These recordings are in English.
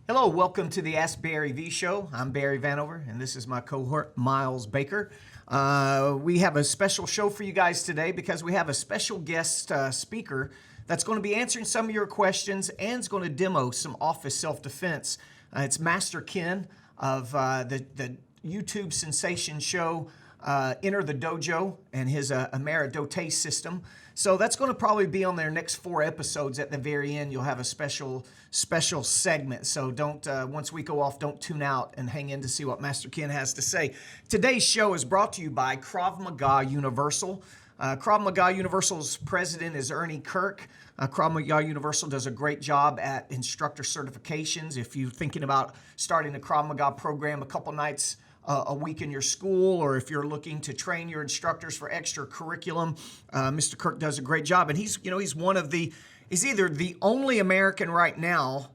Hello, welcome to the Ask Barry V Show. I'm Barry Vanover, and this is my cohort, Miles Baker. We have a special show for you guys today because we have a special guest speaker that's going to be answering some of your questions and is going to demo some office self-defense. It's Master Ken of the YouTube sensation show Enter the Dojo and his Ameridote system. So that's going to probably be on their next 4 episodes. At the very end, you'll have a special segment. So don't once we go off, don't tune out and hang in to see what Master Ken has to say. Today's show is brought to you by Krav Maga Universal. Krav Maga Universal's president is Ernie Kirk. Krav Maga Universal does a great job at instructor certifications. If you're thinking about starting a Krav Maga program a couple nights a week in your school, or if you're looking to train your instructors for extra curriculum, Mr. Kirk does a great job. And he's either the only American right now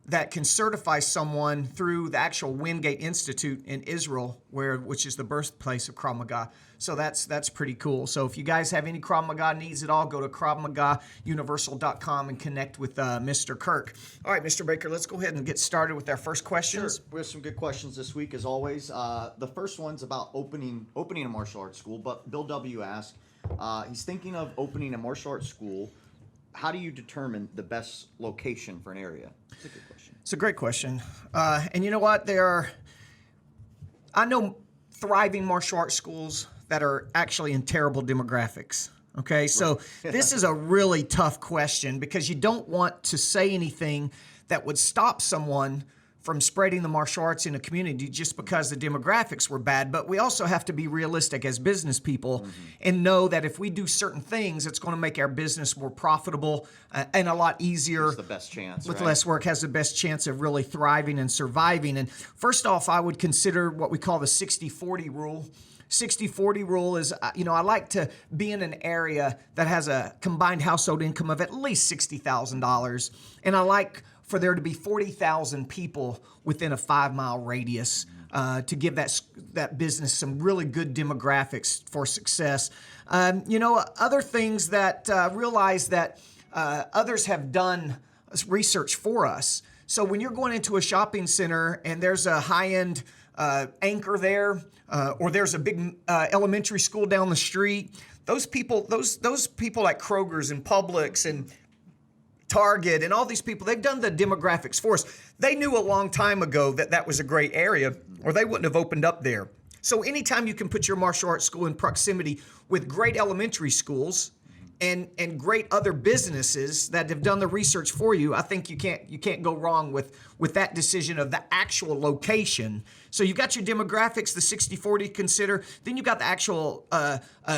that can certify someone through the actual Wingate Institute in Israel, which is the birthplace of Krav Maga. So that's pretty cool. So if you guys have any Krav Maga needs at all, go to KravMagaUniversal.com and connect with Mr. Kirk. All right, Mr. Baker, let's go ahead and get started with our first questions. Sure. We have some good questions this week, as always. The first one's about opening a martial arts school. But Bill W. asked, he's thinking of opening a martial arts school. How do you determine the best location for an area? It's a good question. It's a great question. And you know what? I know thriving martial arts schools that are actually in terrible demographics. Okay, so this is a really tough question because you don't want to say anything that would stop someone from spreading the martial arts in a community just because the demographics were bad. But we also have to be realistic as business people and know that if we do certain things, it's going to make our business more profitable and a lot easier. It's the best chance, with right? less work, has the best chance of really thriving and surviving. And first off, I would consider what we call the 60-40 rule. 60-40 rule is, I like to be in an area that has a combined household income of at least $60,000. And I like for there to be 40,000 people within a 5-mile radius to give that business some really good demographics for success. Other things that realize that others have done research for us. So when you're going into a shopping center and there's a high-end anchor there, or there's a big elementary school down the street, those people like Kroger's and Publix and Target and all these people, they've done the demographics for us. They knew a long time ago that was a great area, or they wouldn't have opened up there. So anytime you can put your martial arts school in proximity with great elementary schools and great other businesses that have done the research for you, I think you can't go wrong with that decision of the actual location. So you've got your demographics, the 60-40 to consider. Then you've got the actual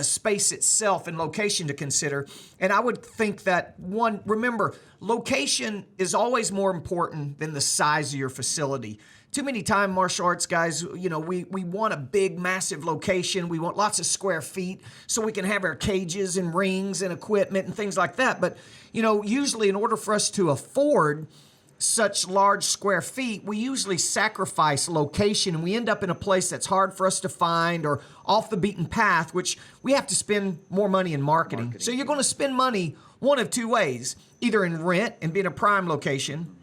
space itself and location to consider. And I would think that, remember, location is always more important than the size of your facility. Too many times, martial arts guys, we want a big, massive location. We want lots of square feet so we can have our cages and rings and equipment and things like that. But, usually in order for us to afford such large square feet, we usually sacrifice location and we end up in a place that's hard for us to find or off the beaten path, which we have to spend more money in marketing. So you're going to spend money one of two ways, either in rent and be in a prime location,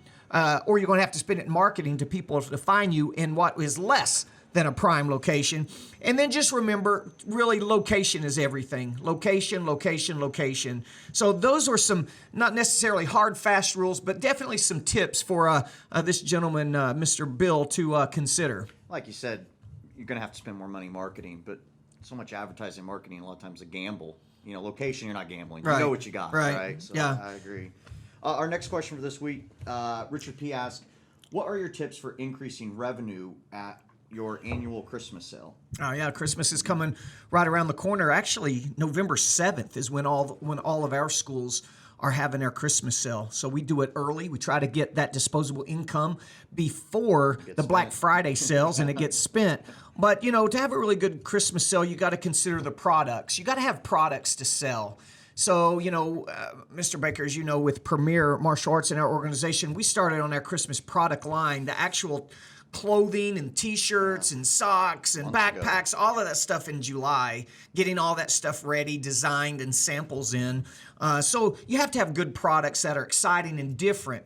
or you're going to have to spend it in marketing to people to find you in what is less than a prime location. And then just remember, really, location is everything. Location, location, location. So those are some, not necessarily hard, fast rules, but definitely some tips for this gentleman, Mr. Bill, to consider. Like you said, you're going to have to spend more money marketing, but so much advertising and marketing, a lot of times a gamble. Location, you're not gambling. Right. You know what you got, right? So yeah. I agree. Our next question for this week, Richard P. asked, what are your tips for increasing revenue at your annual Christmas sale? Oh yeah, Christmas is coming right around the corner. Actually, November 7th is when all of our schools are having their Christmas sale. So we do it early. We try to get that disposable income before the Black Friday sales and it gets spent. But, to have a really good Christmas sale, you got to consider the products. You got to have products to sell. So, Mr. Baker, as you know, with Premier Martial Arts in our organization, we started on our Christmas product line, the actual clothing and T-shirts and socks and backpacks, all of that stuff in July, getting all that stuff ready, designed, and samples in. So you have to have good products that are exciting and different.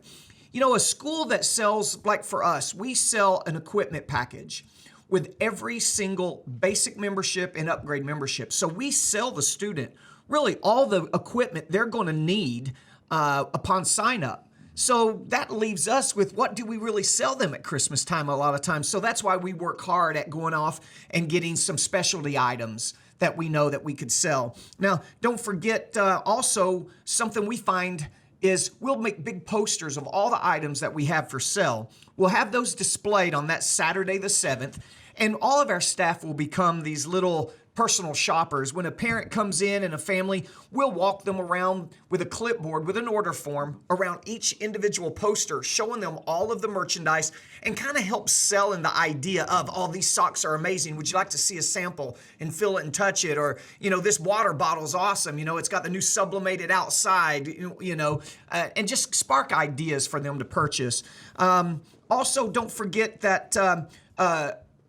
You know, a school that sells, like for us, we sell an equipment package with every single basic membership and upgrade membership. So we sell the student really all the equipment they're going to need upon sign up. So that leaves us with what do we really sell them at Christmas time a lot of times. So that's why we work hard at going off and getting some specialty items that we know that we could sell. Now, don't forget also something we find is we'll make big posters of all the items that we have for sale. We'll have those displayed on that Saturday the 7th, and all of our staff will become these little personal shoppers. When a parent comes in and a family, we'll walk them around with a clipboard with an order form around each individual poster, showing them all of the merchandise and kind of help sell in the idea of, oh, these socks are amazing. Would you like to see a sample and feel it and touch it? Or, you know, this water bottle's awesome. You know, it's got the new sublimated outside, and just spark ideas for them to purchase. Also, don't forget that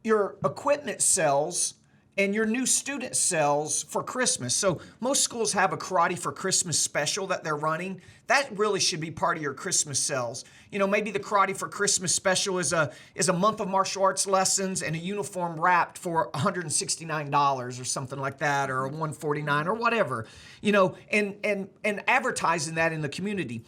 your equipment sells and your new student sells for Christmas. So most schools have a Karate for Christmas special that they're running. That really should be part of your Christmas sales. You know, maybe the Karate for Christmas special is a month of martial arts lessons and a uniform wrapped for $169 or something like that, or $149 or whatever. You know, and advertising that in the community.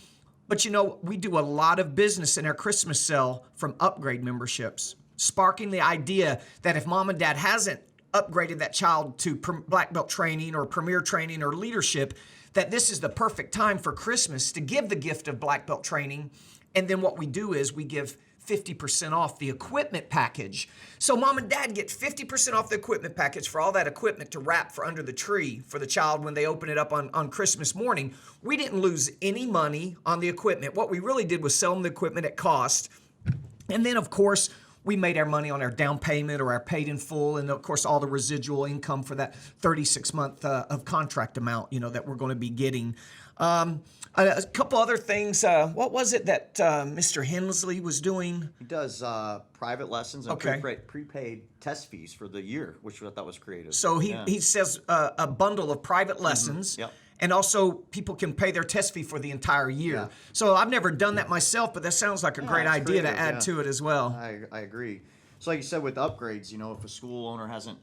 But you know, we do a lot of business in our Christmas sale from upgrade memberships, sparking the idea that if mom and dad hasn't upgraded that child to black belt training or premier training or leadership, that this is the perfect time for Christmas to give the gift of black belt training. And then what we do is we give 50% off the equipment package. So mom and dad get 50% off the equipment package for all that equipment to wrap for under the tree for the child when they open it up on Christmas morning. We didn't lose any money on the equipment. What we really did was sell them the equipment at cost. And then, of course, we made our money on our down payment or our paid in full, and of course all the residual income for that 36-month of contract amount, you know, that we're going to be getting. A couple other things. What was it that Mr. Hensley was doing? He does private lessons and Okay. prepaid test fees for the year, which I thought was creative. So he says a bundle of private lessons. Yep. And also, people can pay their test fee for the entire year. Yeah. So I've never done that myself, but that sounds like a great it's idea to creative, add yeah. to it as well. I agree. So like you said with upgrades, you know, if a school owner hasn't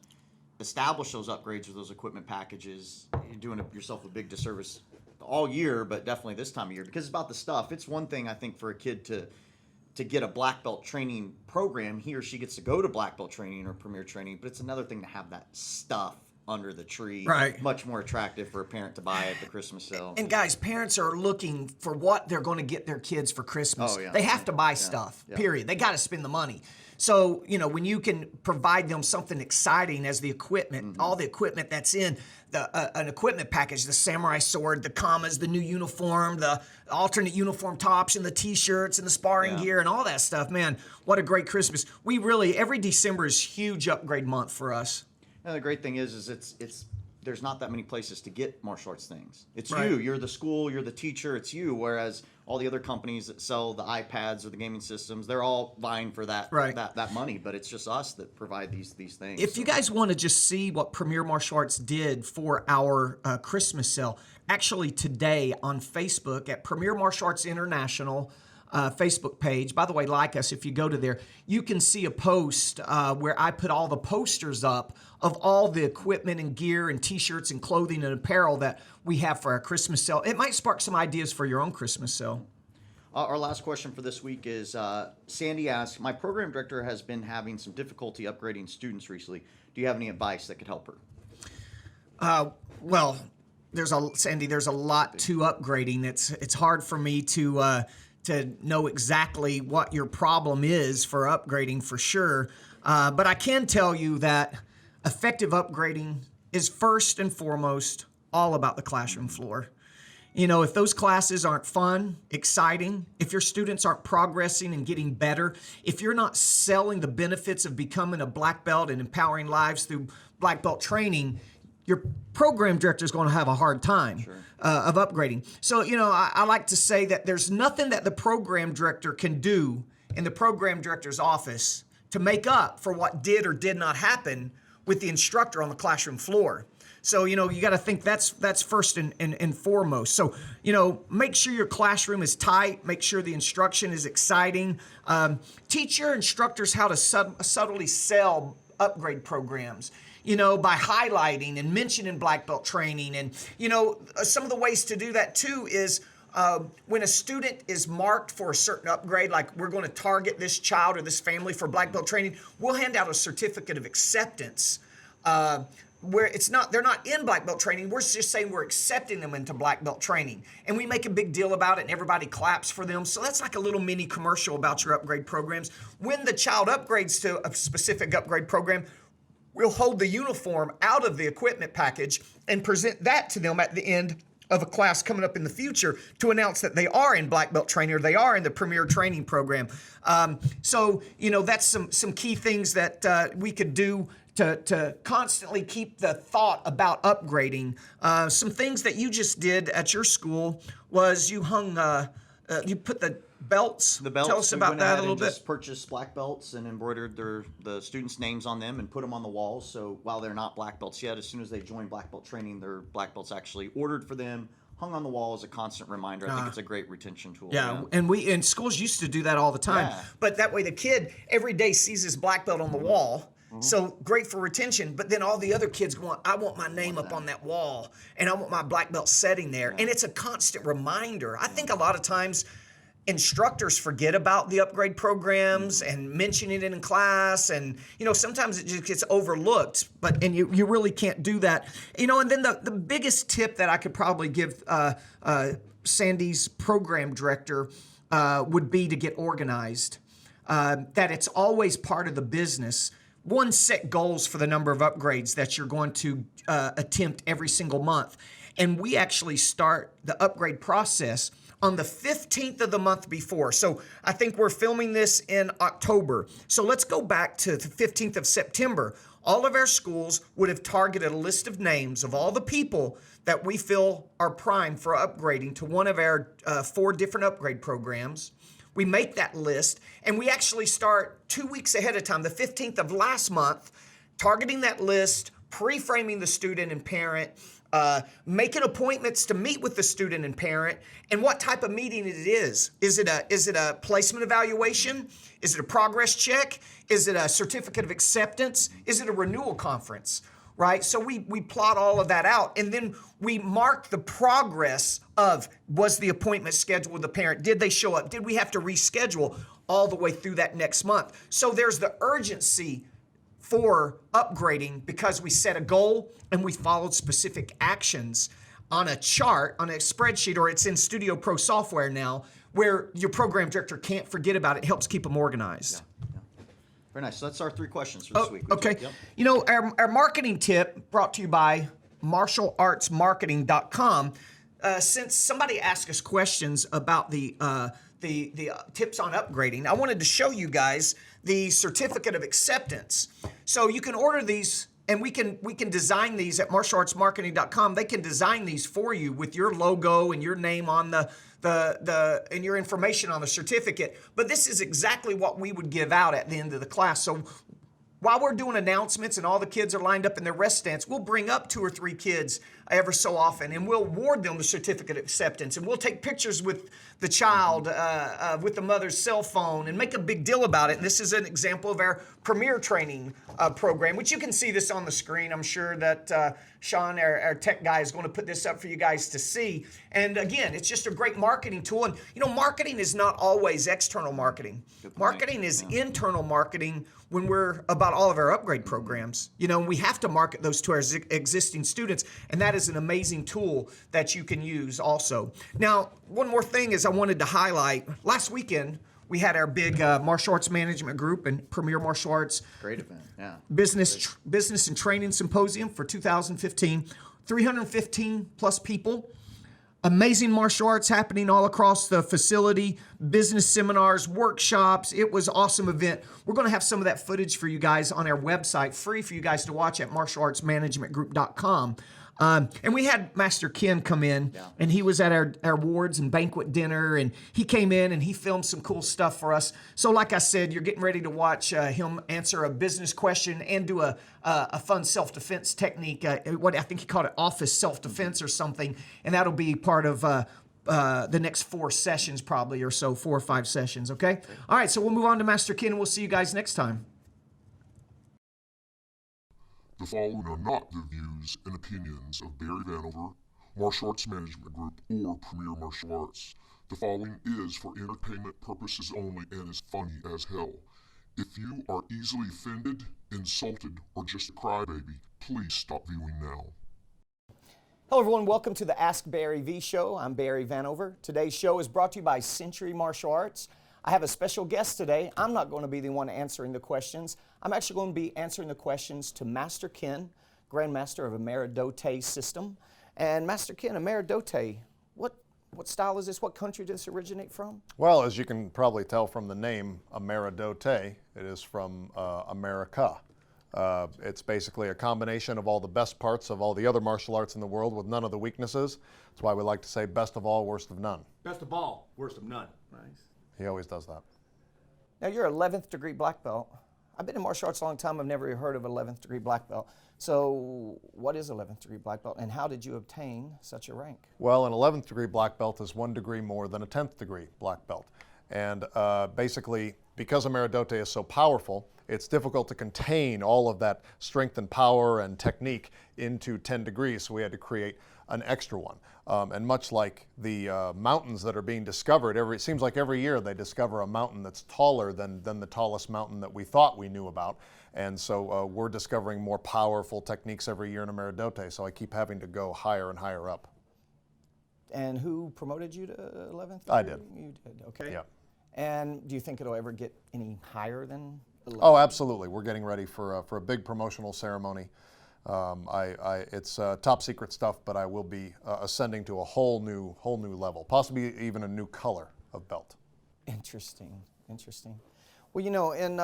established those upgrades or those equipment packages, you're doing yourself a big disservice all year, but definitely this time of year, because it's about the stuff. It's one thing, I think, for a kid to get a black belt training program, he or she gets to go to black belt training or premier training, but it's another thing to have that stuff under the tree. Right. Much more attractive for a parent to buy at the Christmas sale. And guys, parents are looking for what they're going to get their kids for Christmas. Oh, yeah. They have to buy stuff, Yeah. period. They got to spend the money. So, you know, when you can provide them something exciting as the equipment, all the equipment that's in an equipment package, the samurai sword, the kamas, the new uniform, the alternate uniform tops and the t-shirts and the sparring Yeah. gear and all that stuff, man, what a great Christmas. We really, every December is huge upgrade month for us. And the great thing is it's there's not that many places to get martial arts things. It's Right. you. You're the school. You're the teacher. It's you. Whereas all the other companies that sell the iPads or the gaming systems, they're all vying for that Right. that money. But it's just us that provide these things. If you guys want to just see what Premier Martial Arts did for our Christmas sale, actually today on Facebook at Premier Martial Arts International Facebook page, by the way, like us, if you go to there, you can see a post where I put all the posters up of all the equipment and gear and t-shirts and clothing and apparel that we have for our Christmas sale. It might spark some ideas for your own Christmas sale. Our last question for this week is Sandy asks, my program director has been having some difficulty upgrading students recently. Do you have any advice that could help her? Well, Sandy, there's a lot to upgrading. It's hard for me to know exactly what your problem is for upgrading for sure. But I can tell you that effective upgrading is first and foremost all about the classroom floor. You know, if those classes aren't fun, exciting, if your students aren't progressing and getting better, if you're not selling the benefits of becoming a black belt and empowering lives through black belt training, your program director is going to have a hard time of upgrading. So, you know, I like to say that there's nothing that the program director can do in the program director's office to make up for what did or did not happen with the instructor on the classroom floor. So, you got to think that's first and foremost. So, make sure your classroom is tight. Make sure the instruction is exciting. Teach your instructors how to subtly sell upgrade programs, by highlighting and mentioning black belt training. And, some of the ways to do that too is when a student is marked for a certain upgrade, like we're going to target this child or this family for black belt training, we'll hand out a certificate of acceptance where they're not in black belt training. We're just saying we're accepting them into black belt training. And we make a big deal about it and everybody claps for them. So that's like a little mini commercial about your upgrade programs. When the child upgrades to a specific upgrade program, we'll hold the uniform out of the equipment package and present that to them at the end of a class coming up in the future to announce that they are in black belt training or they are in the premier training program. So that's some key things that we could do to constantly keep the thought about upgrading. Some things that you just did at your school was you hung, you put the belts. The belts. Tell us we about went that ahead a little and bit. Just purchased black belts and embroidered the students' names on them and put them on the walls. So while they're not black belts yet, as soon as they join black belt training, their black belts actually ordered for them, hung on the wall as a constant reminder. I think it's a great retention tool. Yeah, and schools used to do that all the time. Yeah. But that way the kid every day sees his black belt on the wall. So great for retention, but then all the other kids going, I want my name up on that wall, and I want my black belt setting there. And it's a constant reminder. I think a lot of times instructors forget about the upgrade programs and mention it in class, and sometimes it just gets overlooked, and you really can't do that. And then the biggest tip that I could probably give Sandy's program director would be to get organized, that it's always part of the business. One, set goals for the number of upgrades that you're going to attempt every single month. And we actually start the upgrade process on the 15th of the month before. So I think we're filming this in October. So let's go back to the 15th of September. All of our schools would have targeted a list of names of all the people that we feel are primed for upgrading to one of our 4 different upgrade programs. We make that list, and we actually start 2 weeks ahead of time, the 15th of last month, targeting that list, pre-framing the student and parent, making appointments to meet with the student and parent, and what type of meeting it is. Is it a placement evaluation? Is it a progress check? Is it a certificate of acceptance? Is it a renewal conference? Right? So we plot all of that out, and then we mark the progress of, was the appointment scheduled with the parent? Did they show up? Did we have to reschedule all the way through that next month? So there's the urgency for upgrading because we set a goal and we followed specific actions on a chart, on a spreadsheet, or it's in Studio Pro software now, where your program director can't forget about it. It helps keep them organized. Yeah. Very nice. So that's our 3 questions for this week. Okay. Yep. Our marketing tip brought to you by martialartsmarketing.com. Since somebody asked us questions about the tips on upgrading, I wanted to show you guys the certificate of acceptance. So you can order these, and we can design these at martialartsmarketing.com. They can design these for you with your logo and your name on the and your information on the certificate. But this is exactly what we would give out at the end of the class. So while we're doing announcements and all the kids are lined up in their rest stance, we'll bring up 2 or 3 kids ever so often, and we'll award them the certificate of acceptance, and we'll take pictures with the child, with the mother's cell phone, and make a big deal about it. And this is an example of our premier training program, which you can see this on the screen. I'm sure that Sean, our tech guy, is going to put this up for you guys to see. And again, it's just a great marketing tool. And marketing is not always external marketing. Marketing is internal marketing when we're about all of our upgrade programs. We have to market those to our existing students, and that is an amazing tool that you can use also. Now, one more thing is I wanted to highlight. Last weekend, we had our big martial arts management group and Premier Martial Arts Great event, yeah. Business and Training Symposium for 2015. 315 plus people. Amazing martial arts happening all across the facility, business seminars, workshops. It was an awesome event. We're going to have some of that footage for you guys on our website, free for you guys to watch at martialartsmanagementgroup.com. And we had Master Ken come in, and he was at our awards and banquet dinner, and he came in and he filmed some cool stuff for us. So like I said, you're getting ready to watch him answer a business question and do a fun self-defense technique, what I think he called it office self-defense or something, and that'll be part of the next 4 sessions probably or so, 4 or 5 sessions, okay? All right, so we'll move on to Master Ken, and we'll see you guys next time. The following are not the views and opinions of Barry Vanover, Martial Arts Management Group, or Premier Martial Arts. The following is for entertainment purposes only and is funny as hell. If you are easily offended, insulted, or just a crybaby, please stop viewing now. Hello everyone, welcome to the Ask Barry V Show. I'm Barry Vanover. Today's show is brought to you by Century Martial Arts. I have a special guest today. I'm not going to be the one answering the questions. I'm actually going to be answering the questions to Master Ken, Grandmaster of Ameridote System. And Master Ken, Ameridote, what style is this? What country did this originate from? Well, as you can probably tell from the name Ameridote, it is from America. It's basically a combination of all the best parts of all the other martial arts in the world with none of the weaknesses. That's why we like to say best of all, worst of none. Best of all, worst of none. Nice. He always does that. Now you're 11th degree black belt. I've been in martial arts a long time. I've never heard of 11th degree black belt. So what is 11th degree black belt and how did you obtain such a rank? Well, an 11th degree black belt is 1 degree more than a 10th degree black belt. And basically, because Ameridote is so powerful, it's difficult to contain all of that strength and power and technique into 10 degrees, so we had to create an extra one. And much like the mountains that are being discovered, it seems like every year they discover a mountain that's taller than the tallest mountain that we thought we knew about. And so we're discovering more powerful techniques every year in Ameridote, so I keep having to go higher and higher up. And who promoted you to 11th? I did. You did, okay. Yeah. And do you think it'll ever get any higher than 11th? Oh, absolutely. We're getting ready for a big promotional ceremony. It's top secret stuff, but I will be ascending to a whole new level, possibly even a new color of belt. Interesting. Well, you know, in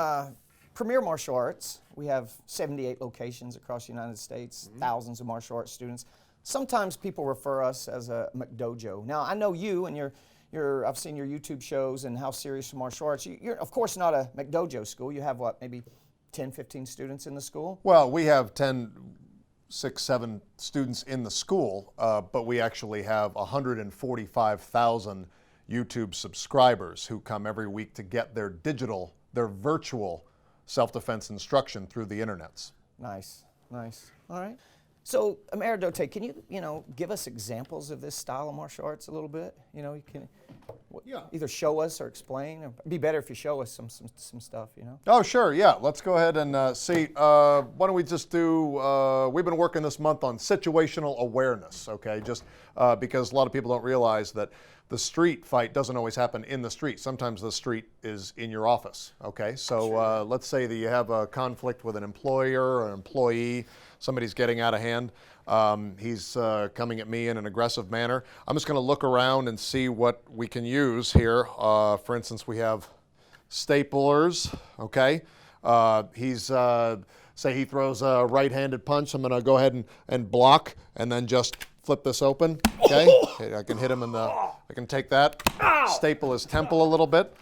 Premier Martial Arts, we have 78 locations across the United States, thousands of martial arts students. Sometimes people refer us as a McDojo. Now, I know you, and I've seen your YouTube shows and how serious martial arts. You're, of course, not a McDojo school. You have what, maybe 10, 15 students in the school? Well, we have 6, 7 students in the school, but we actually have 145,000 YouTube subscribers who come every week to get their virtual self-defense instruction through the internets. Nice. All right. So, Ameridote, can you give us examples of this style of martial arts a little bit? You know, you can either show us or explain. It'd be better if you show us some stuff, you know? Oh, sure, yeah. Let's go ahead and see. Why don't we just do, we've been working this month on situational awareness, okay? Just because a lot of people don't realize that the street fight doesn't always happen in the street. Sometimes the street is in your office, okay? So let's say that you have a conflict with an employer or an employee, somebody's getting out of hand. He's coming at me in an aggressive manner. I'm just gonna look around and see what we can use here. For instance, we have staplers, okay? Say he throws a right-handed punch. I'm gonna go ahead and block and then just flip this open, okay? I can hit him I can take that, staple his temple a little bit.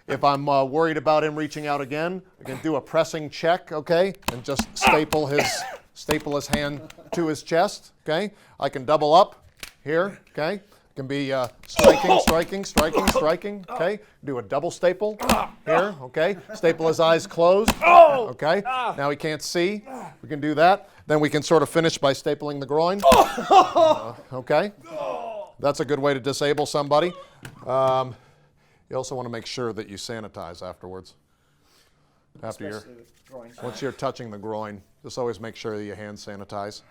If I'm worried about him reaching out again, I can do a pressing check, okay? And just staple his hand to his chest, okay? I can double up here, okay? It can be striking, okay? Do a double staple here, okay? Staple his eyes closed, okay? Now he can't see. We can do that. Then we can sort of finish by stapling the groin, okay? That's a good way to disable somebody. You also want to make sure that you sanitize afterwards. Once you're touching the groin, just always make sure that your hands sanitize.